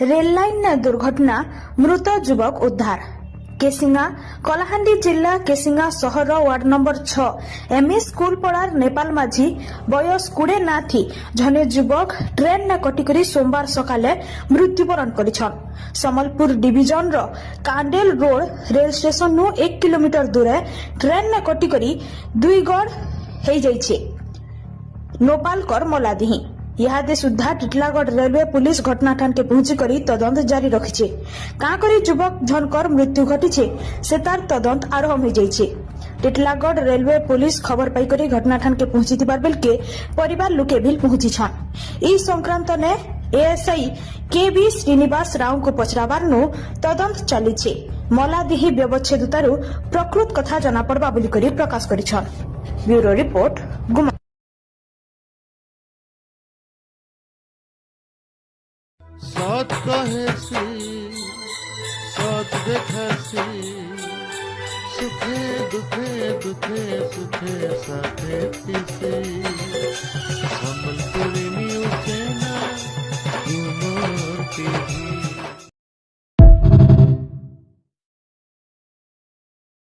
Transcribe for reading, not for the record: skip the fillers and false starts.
Rail line दुर्घटना मृत युवक उद्धार केसिंगा कलाहांडी जिला केसिंगा सहर वार्ड नंबर 6 एमए स्कूल पड़ार नेपाल माझी बयस 20 ना थी जने युवक ट्रेन न कटिकरी सोमवार सकाले मृत्युवरण करिछन। समलपुर डिविजन रो कांडेल रोड रेल स्टेशन नु 1 किलोमीटर दूर ट्रेन न कटिकरी दुईगड़ हे जाइछे नोपालकर मलादिही। इहादे सुधा टिटलागढ़ रेलवे पुलिस घटनास्थान के पहुंची करी तदंत जारी रखिछे। कां करी युवक झनकर मृत्यु घटिछे से तार तदंत आरंभ हो जाइछे। टिटलागढ़ रेलवे पुलिस खबर पाई करी घटनास्थान के पहुंची थिबार बेल के परिवार लोके भी पहुंची छन। ई संक्रांत ने एएसआई केबी श्रीनिवास राव को पचराबार नु तदंत चलीछे। मलादिही व्यवच्छेदतारु प्रकृत कथा जना पड़बा बोली करी प्रकाश करिछन। ब्यूरो रिपोर्ट गुमा। सत कहेसी सत देखेसी सुखे दुखे दुखे सुखे साथे पीसे